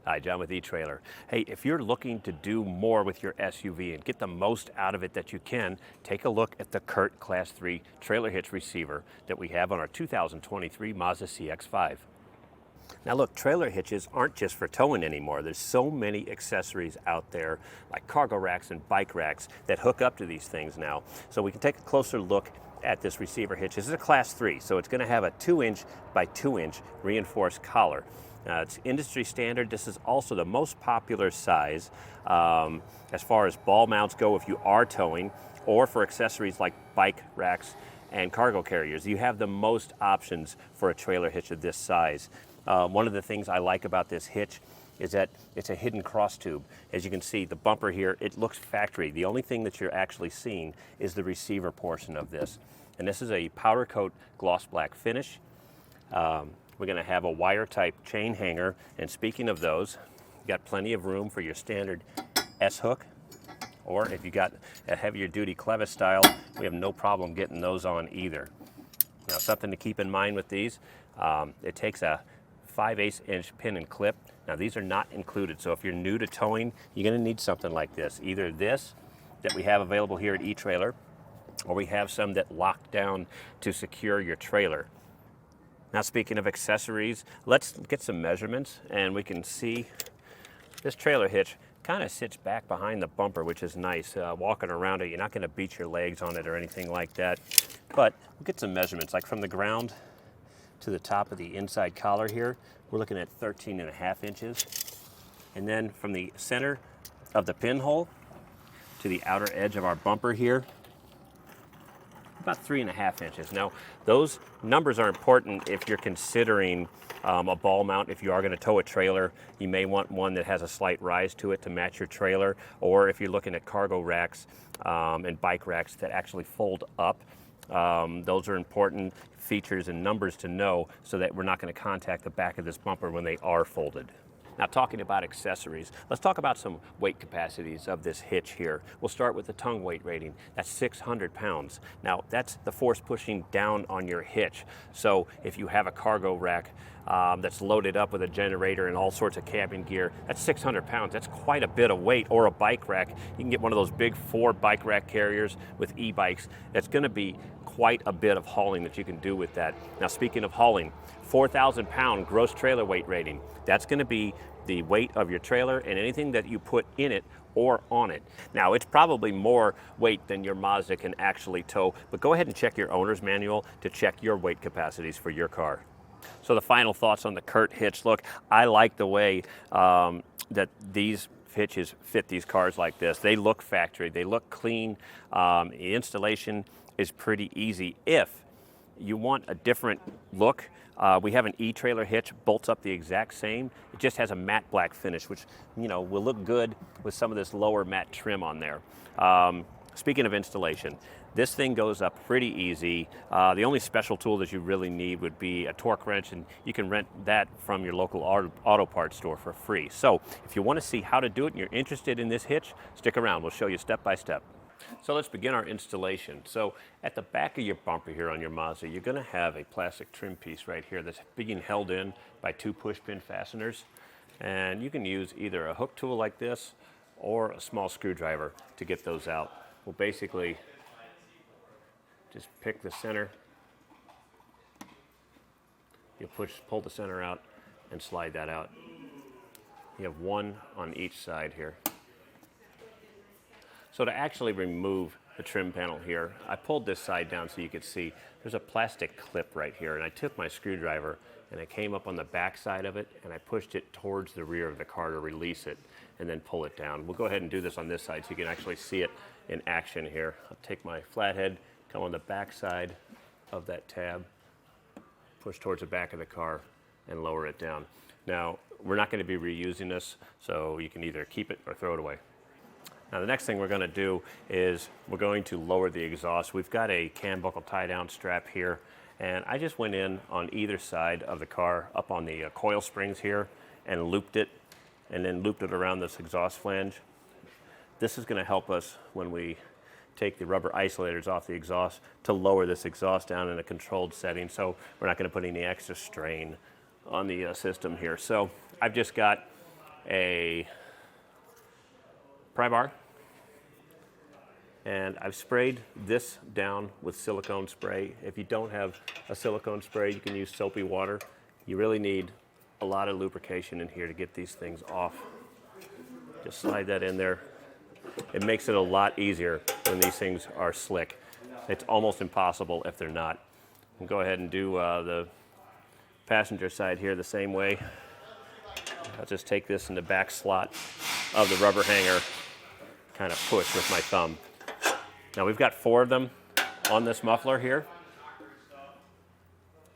Hi, John with eTrailer. Hey, if you're looking to do more with your SUV and get the most out of it that you can, take a look at the Curt Class 3 Trailer Hitch Receiver that we have on our 2023 Mazda CX-5. Now look, trailer hitches aren't just for towing anymore. There's so many accessories out there, like cargo racks and bike racks, that hook up to these things now. So we can take a closer look at this receiver hitch. This is a Class 3, so it's going to have a 2-inch by 2-inch reinforced collar. It's industry standard. This is also the most popular size as far as ball mounts go if you are towing, or for accessories like bike racks and cargo carriers. You have the most options for a trailer hitch of this size. One of the things I like about this hitch is that it's a hidden cross tube. As you can see, the bumper here, it looks factory. The only thing that you're actually seeing is the receiver portion of this. And this is a powder coat gloss black finish. We're going to have a wire type chain hanger, and speaking of those, you got plenty of room for your standard S hook, or if you got a heavier duty clevis style, we have no problem getting those on either. Now, something to keep in mind with these, it takes a 5/8 inch pin and clip. Now these are not included, so if you're new to towing, you're going to need something like this. Either this that we have available here at eTrailer, or we have some that lock down to secure your trailer. Now, speaking of accessories, let's get some measurements, and we can see this trailer hitch kind of sits back behind the bumper, which is nice. Walking around it, you're not going to beat your legs on it or anything like that. But we'll get some measurements, like from the ground to the top of the inside collar here, we're looking at 13.5 inches. And then from the center of the pinhole to the outer edge of our bumper here, about 3.5 inches. Now, those numbers are important if you're considering a ball mount. If you are going to tow a trailer, you may want one that has a slight rise to it to match your trailer, or if you're looking at cargo racks and bike racks that actually fold up. Those are important features and numbers to know so that we're not going to contact the back of this bumper when they are folded. Now, talking about accessories, let's talk about some weight capacities of this hitch here. We'll start with the tongue weight rating. That's 600 pounds. Now, that's the force pushing down on your hitch. So if you have a cargo rack that's loaded up with a generator and all sorts of camping gear, that's 600 pounds. That's quite a bit of weight. Or a bike rack. You can get one of those big 4 bike rack carriers with e-bikes. That's going to be quite a bit of hauling that you can do with that. Now, speaking of hauling, 4,000 pound gross trailer weight rating. That's going to be the weight of your trailer and anything that you put in it or on it. Now, it's probably more weight than your Mazda can actually tow, but go ahead and check your owner's manual to check your weight capacities for your car. So the final thoughts on the Curt hitch. Look, I like the way that these hitches fit these cars like this. They look factory, they look clean. The installation is pretty easy. If you want a different look, we have an eTrailer hitch, bolts up the exact same. It just has a matte black finish, which will look good with some of this lower matte trim on there. Speaking of installation, this thing goes up pretty easy. The only special tool that you really need would be a torque wrench, and you can rent that from your local auto parts store for free. So if you want to see how to do it and you're interested in this hitch, stick around. We'll show you step by step. So let's begin our installation. So at the back of your bumper here on your Mazda, you're going to have a plastic trim piece right here that's being held in by 2 push pin fasteners. And you can use either a hook tool like this or a small screwdriver to get those out. We'll basically just pick the center. You pull the center out and slide that out. You have one on each side here. So to actually remove the trim panel here, I pulled this side down so you could see there's a plastic clip right here, and I took my screwdriver and I came up on the back side of it and I pushed it towards the rear of the car to release it and then pull it down. We'll go ahead and do this on this side so you can actually see it in action here. I'll take my flathead, come on the back side of that tab, push towards the back of the car and lower it down. Now, we're not going to be reusing this, so you can either keep it or throw it away. Now, the next thing we're going to do is we're going to lower the exhaust. We've got a cam buckle tie down strap here, and I just went in on either side of the car up on the coil springs here and looped it, and then looped it around this exhaust flange. This is going to help us when we take the rubber isolators off the exhaust to lower this exhaust down in a controlled setting, so we're not going to put any extra strain on the system here. So I've just got a pry bar, and I've sprayed this down with silicone spray. If you don't have a silicone spray, you can use soapy water. You really need a lot of lubrication in here to get these things off. Just slide that in there. It makes it a lot easier when these things are slick. It's almost impossible if they're not. We'll go ahead and do the passenger side here the same way. I'll just take this in the back slot of the rubber hanger, kind of push with my thumb. Now we've got 4 of them on this muffler here.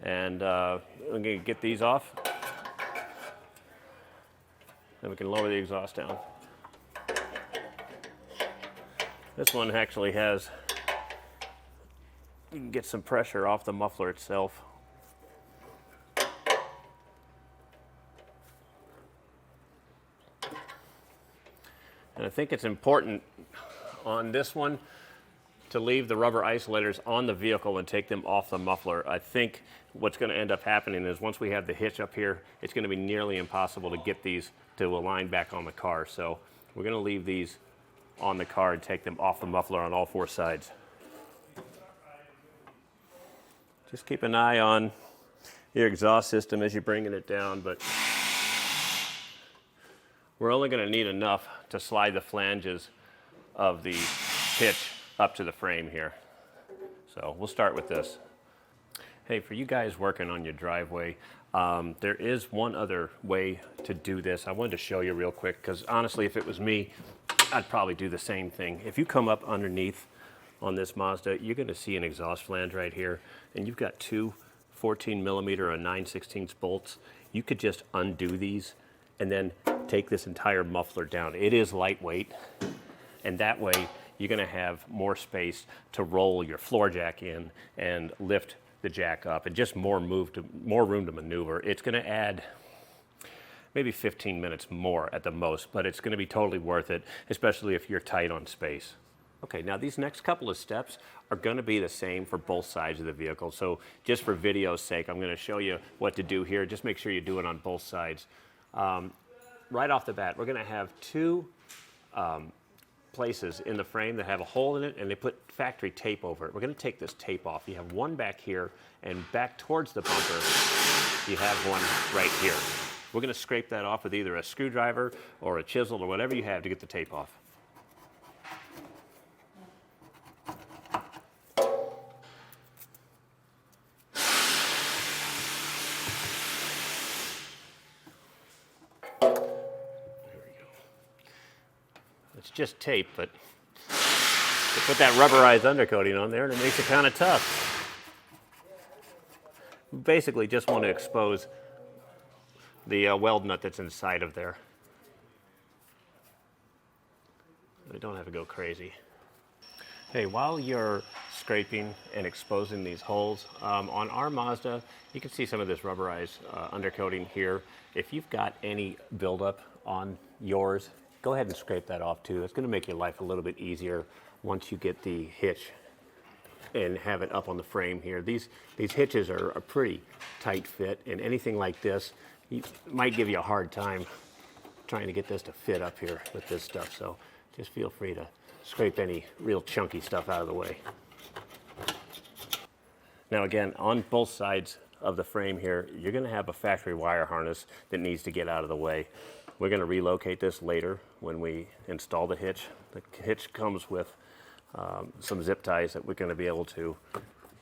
And I'm going to get these off. Then we can lower the exhaust down. This one actually has, you can get some pressure off the muffler itself. And I think it's important on this one to leave the rubber isolators on the vehicle and take them off the muffler. I think what's going to end up happening is once we have the hitch up here, it's going to be nearly impossible to get these to align back on the car. So we're going to leave these on the car and take them off the muffler on all 4 sides. Just keep an eye on your exhaust system as you're bringing it down, but we're only going to need enough to slide the flanges of the hitch up to the frame here. So we'll start with this. Hey, for you guys working on your driveway, there is one other way to do this. I wanted to show you real quick because honestly, if it was me, I'd probably do the same thing. If you come up underneath on this Mazda, you're going to see an exhaust flange right here, and you've got 2 14mm or 9/16 bolts. You could just undo these and then take this entire muffler down. It is lightweight, and that way you're going to have more space to roll your floor jack in and lift the jack up, and just more room to maneuver. It's going to add maybe 15 minutes more at the most, but it's going to be totally worth it, especially if you're tight on space. Okay, now these next couple of steps are going to be the same for both sides of the vehicle. So just for video's sake, I'm going to show you what to do here. Just make sure you do it on both sides. Right off the bat, we're going to have 2 places in the frame that have a hole in it, and they put factory tape over it. We're going to take this tape off. You have one back here, and back towards the bumper, you have one right here. We're going to scrape that off with either a screwdriver or a chisel or whatever you have to get the tape off. It's just tape, but you put that rubberized undercoating on there and it makes it kind of tough. We basically just want to expose the weld nut that's inside of there. We don't have to go crazy. Hey, while you're scraping and exposing these holes, on our Mazda, you can see some of this rubberized undercoating here. If you've got any buildup on yours, go ahead and scrape that off too. It's going to make your life a little bit easier once you get the hitch and have it up on the frame here. These hitches are a pretty tight fit, and anything like this might give you a hard time trying to get this to fit up here with this stuff. So just feel free to scrape any real chunky stuff out of the way. Now again, on both sides of the frame here, you're going to have a factory wire harness that needs to get out of the way. We're going to relocate this later when we install the hitch. The hitch comes with some zip ties that we're going to be able to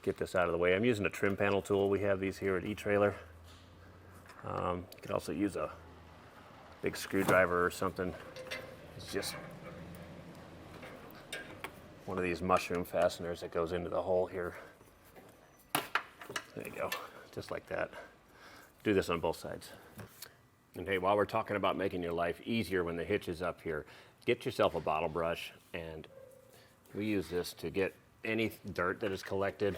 get this out of the way. I'm using a trim panel tool. We have these here at eTrailer. You can also use a big screwdriver or something. It's just one of these mushroom fasteners that goes into the hole here. There you go, just like that. Do this on both sides. And hey, while we're talking about making your life easier when the hitch is up here, get yourself a bottle brush, and we use this to get any dirt that is collected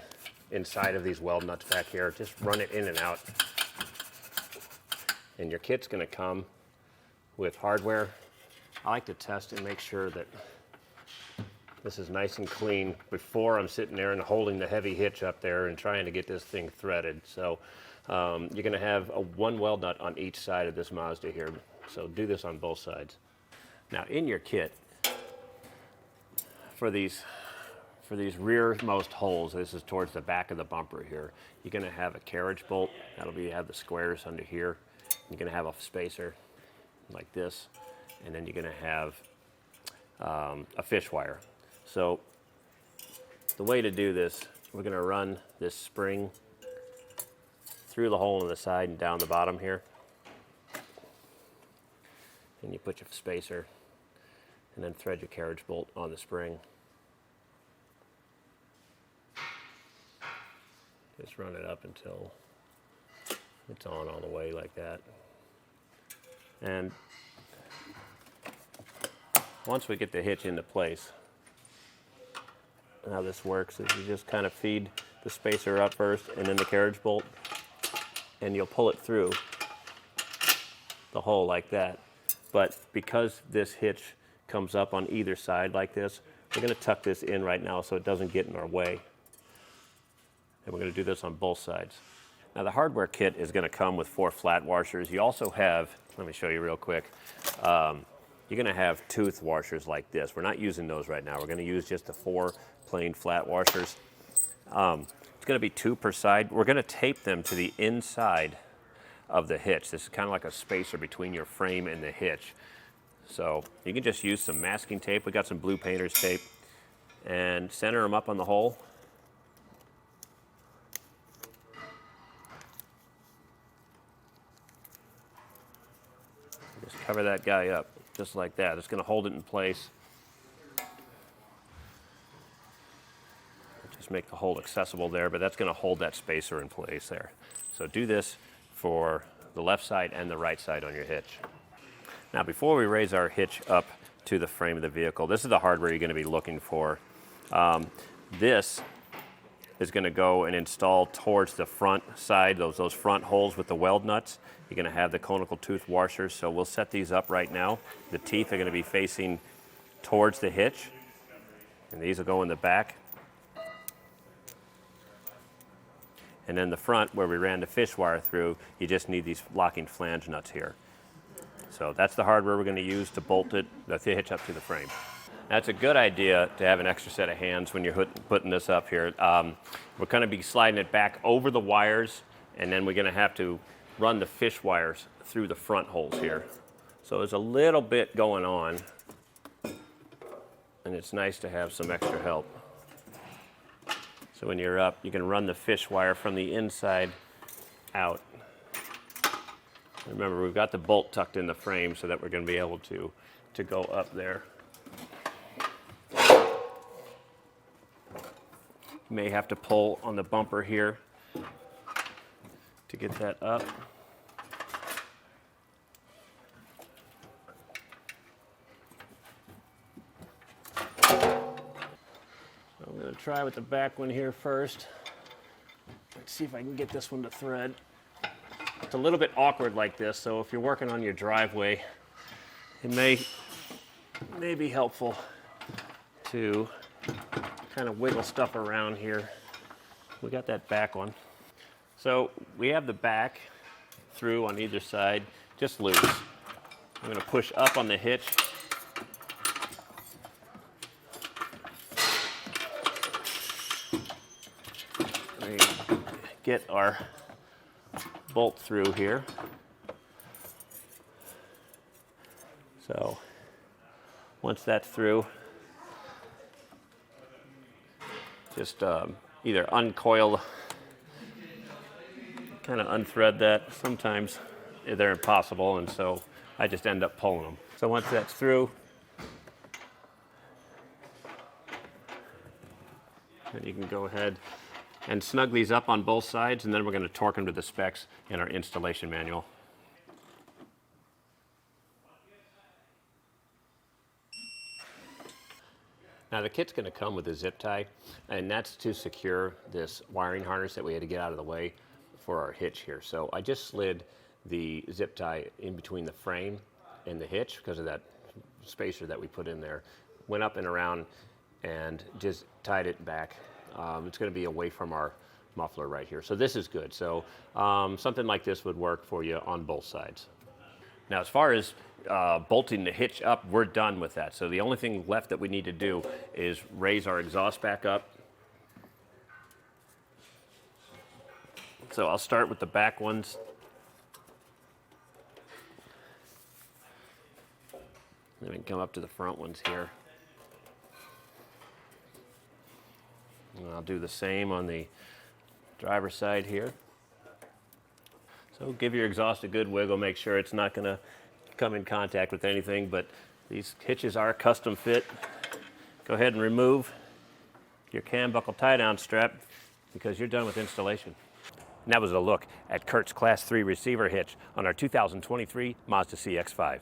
inside of these weld nuts back here. Just run it in and out. And your kit's going to come with hardware. I like to test and make sure that this is nice and clean before I'm sitting there and holding the heavy hitch up there and trying to get this thing threaded. So you're going to have one weld nut on each side of this Mazda here. So do this on both sides. Now in your kit, for these rearmost holes, this is towards the back of the bumper here, you're going to have a carriage bolt. That'll be, you have the squares under here. You're going to have a spacer like this, and then you're going to have a fish wire. So the way to do this, we're going to run this spring through the hole in the side and down the bottom here. And you put your spacer and then thread your carriage bolt on the spring. Just run it up until it's on all the way like that. And once we get the hitch into place, how this works is you just kind of feed the spacer up first and then the carriage bolt, and you'll pull it through the hole like that. But because this hitch comes up on either side like this, we're going to tuck this in right now so it doesn't get in our way. And we're going to do this on both sides. Now the hardware kit is going to come with 4 flat washers. You also have, let me show you real quick, you're going to have tooth washers like this. We're not using those right now. We're going to use just the 4 plain flat washers. It's going to be 2 per side. We're going to tape them to the inside of the hitch. This is kind of like a spacer between your frame and the hitch. So you can just use some masking tape. We got some blue painter's tape, and center them up on the hole. Just cover that guy up just like that. It's going to hold it in place. Just make the hole accessible there, but that's going to hold that spacer in place there. So do this for the left side and the right side on your hitch. Now before we raise our hitch up to the frame of the vehicle, this is the hardware you're going to be looking for. This is going to go and install towards the front side, those front holes with the weld nuts. You're going to have the conical tooth washers, so we'll set these up right now. The teeth are going to be facing towards the hitch, and these will go in the back. And then the front, where we ran the fish wire through, you just need these locking flange nuts here. So that's the hardware we're going to use to bolt it, the hitch up to the frame. That's a good idea to have an extra set of hands when you're putting this up here. We're going to be sliding it back over the wires, and then we're going to have to run the fish wires through the front holes here. So there's a little bit going on, and it's nice to have some extra help. So when you're up, you can run the fish wire from the inside out. Remember, we've got the bolt tucked in the frame so that we're going to be able to go up there. You may have to pull on the bumper here to get that up. I'm going to try with the back one here first. Let's see if I can get this one to thread. It's a little bit awkward like this, so if you're working on your driveway, it may be helpful to kind of wiggle stuff around here. We got that back one. So we have the back through on either side, just loose. I'm going to push up on the hitch. We get our bolt through here. So once that's through, just either uncoil, kind of unthread that. Sometimes they're impossible, and so I just end up pulling them. So once that's through, then you can go ahead and snug these up on both sides, and then we're going to torque them to the specs in our installation manual. Now the kit's going to come with a zip tie, and that's to secure this wiring harness that we had to get out of the way for our hitch here. So I just slid the zip tie in between the frame and the hitch because of that spacer that we put in there. Went up and around and just tied it back. It's going to be away from our muffler right here. So this is good. So something like this would work for you on both sides. Now, as far as bolting the hitch up, we're done with that. So the only thing left that we need to do is raise our exhaust back up. So I'll start with the back ones. Then we can come up to the front ones here. And I'll do the same on the driver's side here. So give your exhaust a good wiggle, make sure it's not going to come in contact with anything, but these hitches are custom fit. Go ahead and remove your cam buckle tie-down strap because you're done with installation. And that was a look at Curt's Class 3 receiver hitch on our 2023 Mazda CX-5.